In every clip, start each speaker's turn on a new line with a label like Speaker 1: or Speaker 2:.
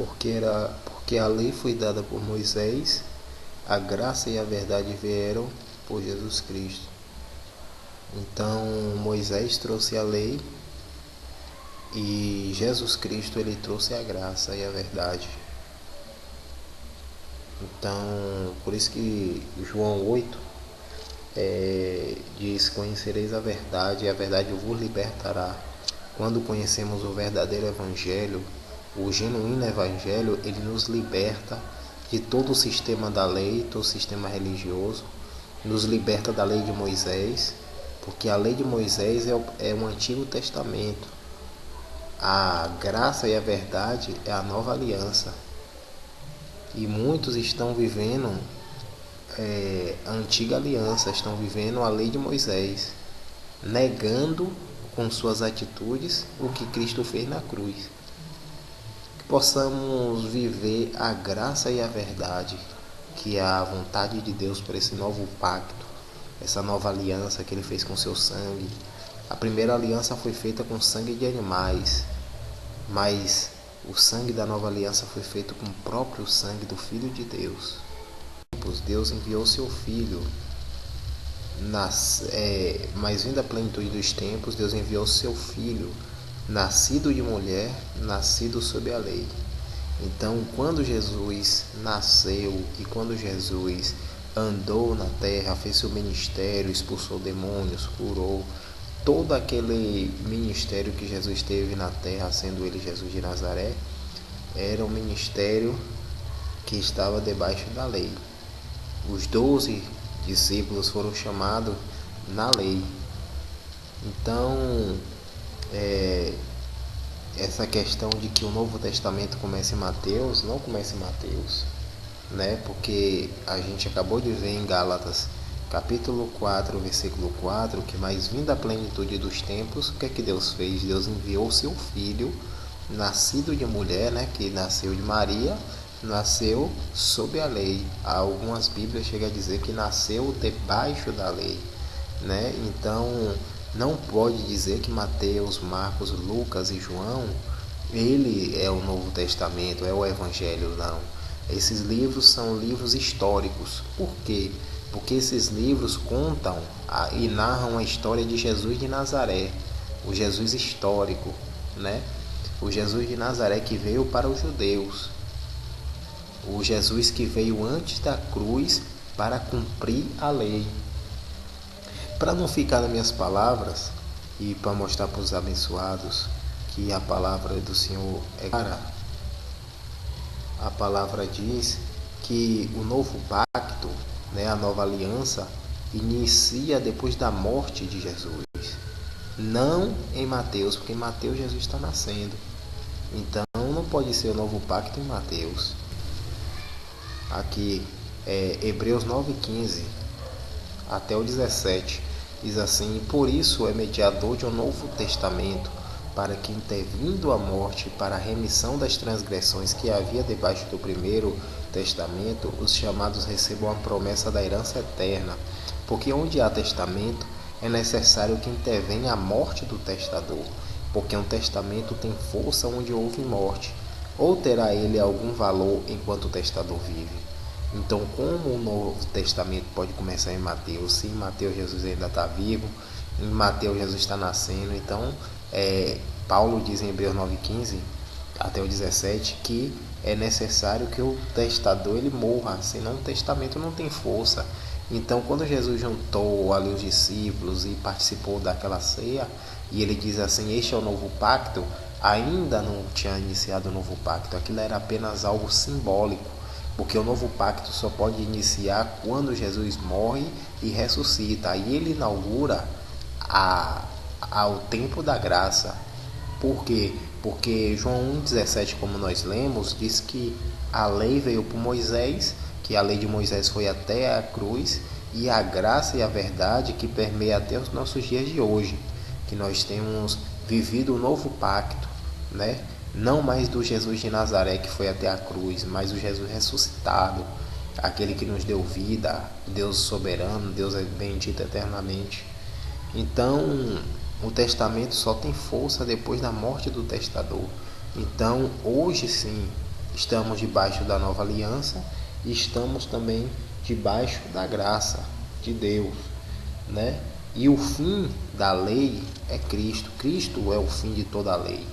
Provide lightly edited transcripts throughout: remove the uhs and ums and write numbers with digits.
Speaker 1: porque a lei foi dada por Moisés, a graça e a verdade vieram por Jesus Cristo. Então Moisés trouxe a lei e Jesus Cristo ele trouxe a graça e a verdade. Então por isso que João 8 diz: conhecereis a verdade e a verdade vos libertará. Quando conhecemos o verdadeiro evangelho, o genuíno evangelho, ele nos liberta de todo o sistema da lei, todo o sistema religioso, nos liberta da lei de Moisés, porque a lei de Moisés é o Antigo Testamento. A graça e a verdade é a nova aliança. E muitos estão vivendo a antiga aliança, estão vivendo a lei de Moisés, negando com suas atitudes o que Cristo fez na cruz. Que possamos viver a graça e a verdade, que é a vontade de Deus para esse novo pacto, essa nova aliança que Ele fez com seu sangue. A primeira aliança foi feita com sangue de animais, mas o sangue da nova aliança foi feito com o próprio sangue do Filho de Deus. Deus enviou seu Filho, mas vindo a plenitude dos tempos, Deus enviou seu Filho, nascido de mulher, nascido sob a lei. Então, quando Jesus nasceu e quando Jesus andou na terra, fez seu ministério, expulsou demônios, curou, todo aquele ministério que Jesus teve na terra, sendo ele Jesus de Nazaré, era um ministério que estava debaixo da lei. Os 12 discípulos foram chamados na lei. Então, essa questão de que o Novo Testamento começa em Mateus, não começa em Mateus, né? Porque a gente acabou de ver em Gálatas, capítulo 4, versículo 4, que mais vindo a plenitude dos tempos, o que é que Deus fez? Deus enviou o seu Filho, nascido de mulher, né? Que nasceu de Maria, nasceu sob a lei. Algumas Bíblias chegam a dizer que nasceu debaixo da lei, né? Então não pode dizer que Mateus, Marcos, Lucas e João ele é o Novo Testamento, é o Evangelho, não. Esses livros são livros históricos. Por quê? Porque esses livros contam e narram a história de Jesus de Nazaré, o Jesus histórico, né? O Jesus de Nazaré que veio para os judeus, o Jesus que veio antes da cruz para cumprir a lei. Para não ficar nas minhas palavras e para mostrar para os abençoados que a palavra do Senhor é clara, a palavra diz que o novo pacto, né, a nova aliança, inicia depois da morte de Jesus. Não em Mateus, porque em Mateus Jesus está nascendo. Então não pode ser o novo pacto em Mateus. Aqui Hebreus 9,15 até o 17 diz assim: por isso é mediador de um novo testamento, para que, intervindo a morte para a remissão das transgressões que havia debaixo do primeiro testamento, os chamados recebam a promessa da herança eterna. Porque onde há testamento, é necessário que intervenha a morte do testador, porque um testamento tem força onde houve morte, ou terá ele algum valor enquanto o testador vive. Então, como o Novo Testamento pode começar em Mateus? Se em Mateus Jesus ainda está vivo, em Mateus Jesus está nascendo. Então, Paulo diz em Hebreus 9,15 até o 17 que é necessário que o testador ele morra, senão o testamento não tem força. Então, quando Jesus juntou ali os discípulos e participou daquela ceia, e ele diz assim: este é o novo pacto, ainda não tinha iniciado o novo pacto, aquilo era apenas algo simbólico, porque o novo pacto só pode iniciar quando Jesus morre e ressuscita. Aí ele inaugura ao tempo da graça. Por quê? Porque João 1,17, como nós lemos, diz que a lei veio por Moisés, que a lei de Moisés foi até a cruz, e a graça e a verdade que permeia até os nossos dias de hoje, que nós temos vivido o novo pacto, né? Não mais do Jesus de Nazaré que foi até a cruz, mas o Jesus ressuscitado, aquele que nos deu vida, Deus soberano, Deus é bendito eternamente. Então, o testamento só tem força depois da morte do testador. Então, hoje sim, estamos debaixo da nova aliança e estamos também debaixo da graça de Deus, né? E o fim da lei é Cristo. Cristo é o fim de toda a lei.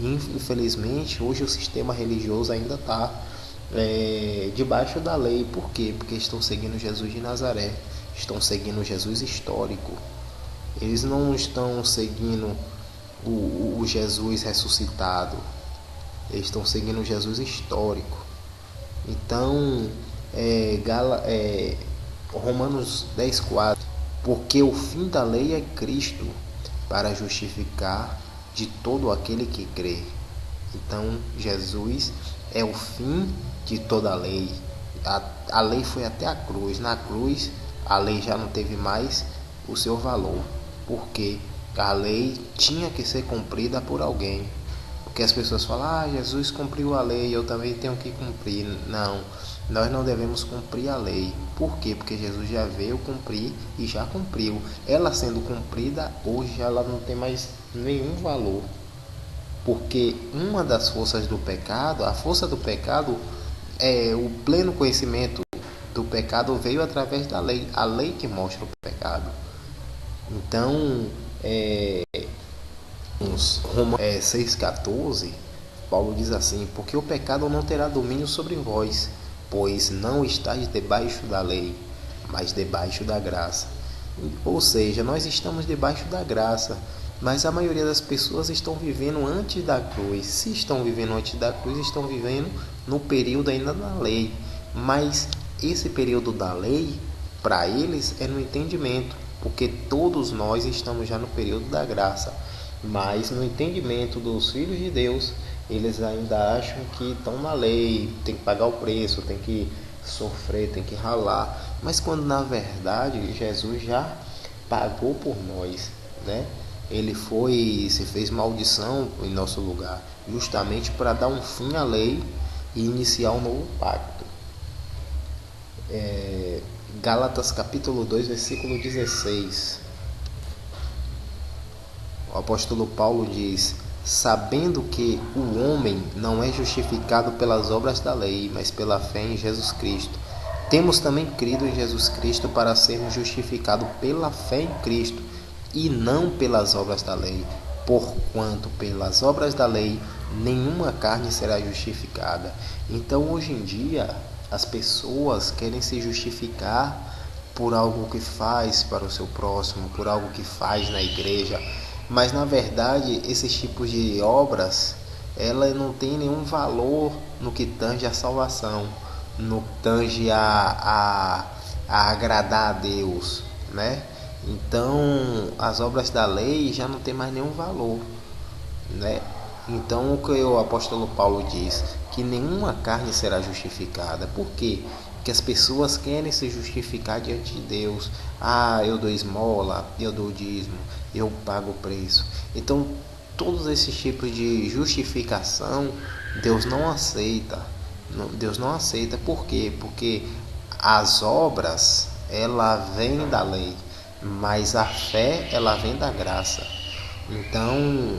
Speaker 1: Infelizmente, hoje o sistema religioso ainda está debaixo da lei. Por quê? Porque estão seguindo Jesus de Nazaré, estão seguindo Jesus histórico. Eles não estão seguindo o Jesus ressuscitado, eles estão seguindo o Jesus histórico. Então, Romanos 10,4: porque o fim da lei é Cristo, para justificar de todo aquele que crê. Então, Jesus é o fim de toda a lei. A lei foi até a cruz. Na cruz, a lei já não teve mais o seu valor, porque a lei tinha que ser cumprida por alguém. Porque as pessoas falam: Jesus cumpriu a lei, eu também tenho que cumprir. Não, nós não devemos cumprir a lei. Por quê? Porque Jesus já veio cumprir e já cumpriu. Ela sendo cumprida, hoje ela não tem mais nenhum valor. Porque uma das forças do pecado, a força do pecado, é o pleno conhecimento do pecado, veio através da lei. A lei que mostra o pecado. Então, Romanos 6,14, Paulo diz assim: porque o pecado não terá domínio sobre vós, pois não estáis debaixo da lei, mas debaixo da graça. Ou seja, nós estamos debaixo da graça, mas a maioria das pessoas estão vivendo antes da cruz. Se estão vivendo antes da cruz, estão vivendo no período ainda da lei. Mas esse período da lei, para eles, é no entendimento, porque todos nós estamos já no período da graça. Mas no entendimento dos filhos de Deus, eles ainda acham que estão na lei, tem que pagar o preço, tem que sofrer, tem que ralar. Mas quando na verdade Jesus já pagou por nós, né? Ele se fez maldição em nosso lugar, justamente para dar um fim à lei e iniciar um novo pacto. Gálatas capítulo 2, versículo 16. O apóstolo Paulo diz: sabendo que o homem não é justificado pelas obras da lei, mas pela fé em Jesus Cristo. Temos também crido em Jesus Cristo para sermos justificados pela fé em Cristo e não pelas obras da lei. Porquanto pelas obras da lei nenhuma carne será justificada. Então hoje em dia as pessoas querem se justificar por algo que faz para o seu próximo, por algo que faz na igreja. Mas na verdade esses tipos de obras, ela não tem nenhum valor no que tange a salvação, no que tange a agradar a Deus, né? Então as obras da lei já não tem mais nenhum valor, né? Então o que o apóstolo Paulo diz, que nenhuma carne será justificada. Por quê? Que as pessoas querem se justificar diante de Deus. Eu dou esmola, eu dou dízimo, eu pago o preço. Então todos esses tipos de justificação Deus não aceita. Deus não aceita. Por quê? Porque as obras, ela vem da lei, mas a fé, ela vem da graça. Então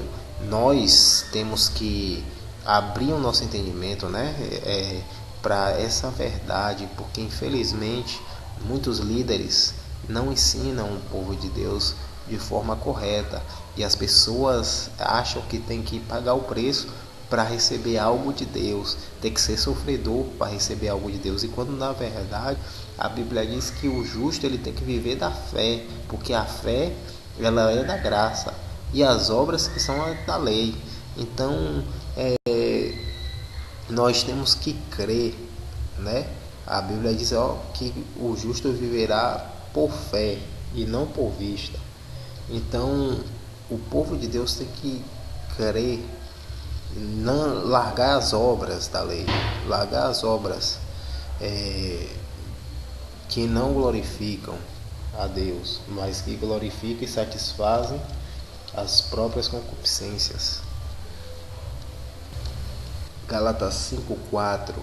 Speaker 1: nós temos que abrir o nosso entendimento, né? Para essa verdade, porque infelizmente muitos líderes não ensinam o povo de Deus de forma correta e as pessoas acham que tem que pagar o preço para receber algo de Deus, tem que ser sofredor para receber algo de Deus, e quando na verdade a Bíblia diz que o justo ele tem que viver da fé, porque a fé ela é da graça e as obras que são da lei. Então nós temos que crer, né? A Bíblia diz que o justo viverá por fé e não por vista. Então o povo de Deus tem que crer, não largar as obras da lei, largar as obras que não glorificam a Deus, mas que glorificam e satisfazem as próprias concupiscências. Gálatas 5,4: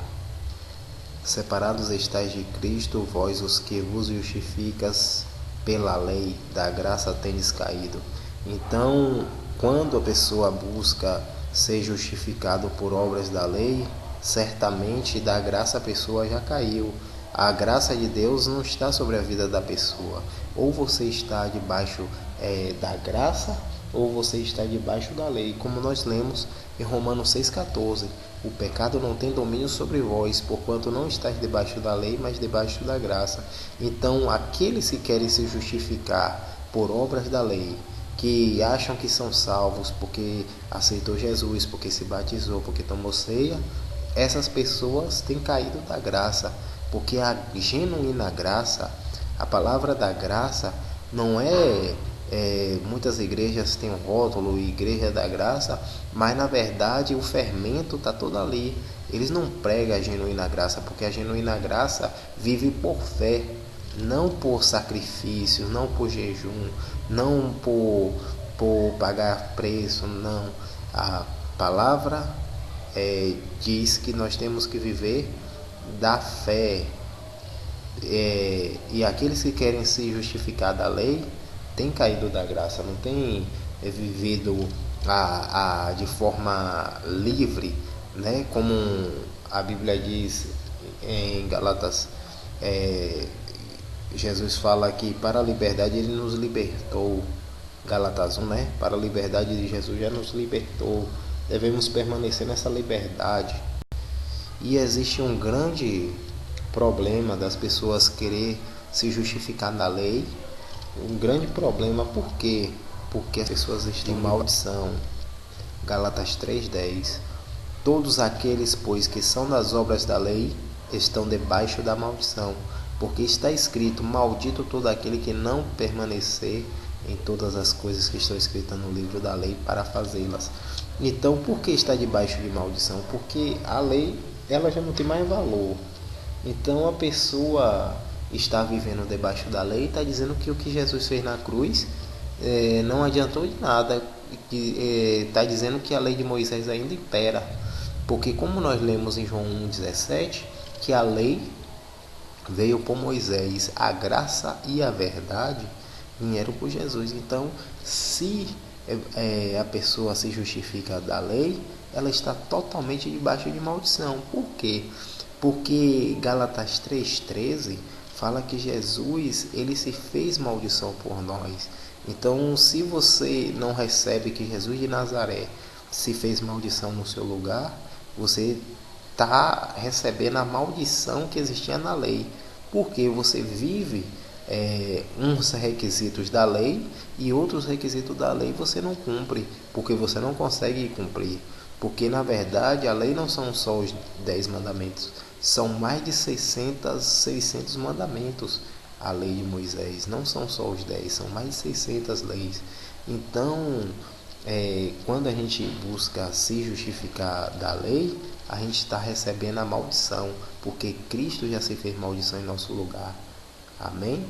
Speaker 1: separados estáis de Cristo, vós os que vos justificas pela lei, da graça tendes caído. Então, quando a pessoa busca ser justificado por obras da lei, certamente da graça a pessoa já caiu. A graça de Deus não está sobre a vida da pessoa. Ou você está debaixo da graça, ou você está debaixo da lei. Como nós lemos em Romanos 6,14: o pecado não tem domínio sobre vós, porquanto não estáis debaixo da lei, mas debaixo da graça. Então, aqueles que querem se justificar por obras da lei, que acham que são salvos porque aceitou Jesus, porque se batizou, porque tomou ceia, essas pessoas têm caído da graça, porque a genuína graça, a palavra da graça, não muitas igrejas têm um rótulo, Igreja da Graça, mas na verdade o fermento está todo ali. Eles não pregam a genuína graça, porque a genuína graça vive por fé, não por sacrifícios, não por jejum, não por pagar preço, não. A palavra diz que nós temos que viver da fé, e aqueles que querem se justificar da lei têm caído da graça, não têm vivido de forma livre, né? Como a Bíblia diz em Gálatas, Jesus fala que para a liberdade ele nos libertou. Gálatas 1, né? Para a liberdade de Jesus já nos libertou. Devemos permanecer nessa liberdade. E existe um grande problema das pessoas querer se justificar da lei. Um grande problema, por quê? Porque as pessoas estão em maldição. Gálatas 3,10: todos aqueles, pois, que são das obras da lei, estão debaixo da maldição, porque está escrito: maldito todo aquele que não permanecer em todas as coisas que estão escritas no livro da lei para fazê-las. Então, por que está debaixo de maldição? Porque a lei, ela já não tem mais valor. Então a pessoa está vivendo debaixo da lei e está dizendo que o que Jesus fez na cruz não adiantou de nada. Está dizendo que a lei de Moisés ainda impera. Porque como nós lemos em João 1,17, que a lei veio por Moisés, a graça e a verdade vieram por Jesus. Então, se a pessoa se justifica da lei, ela está totalmente debaixo de maldição. Por quê? Porque Gálatas 3,13 fala que Jesus, ele se fez maldição por nós. Então, se você não recebe que Jesus de Nazaré se fez maldição no seu lugar, você está recebendo a maldição que existia na lei. Porque você vive uns requisitos da lei e outros requisitos da lei você não cumpre, porque você não consegue cumprir. Porque na verdade a lei não são só os 10 mandamentos, são mais de 600 mandamentos. A lei de Moisés não são só os 10, são mais de 600 leis. Então, quando a gente busca se justificar da lei, a gente está recebendo a maldição, porque Cristo já se fez maldição em nosso lugar. Amém?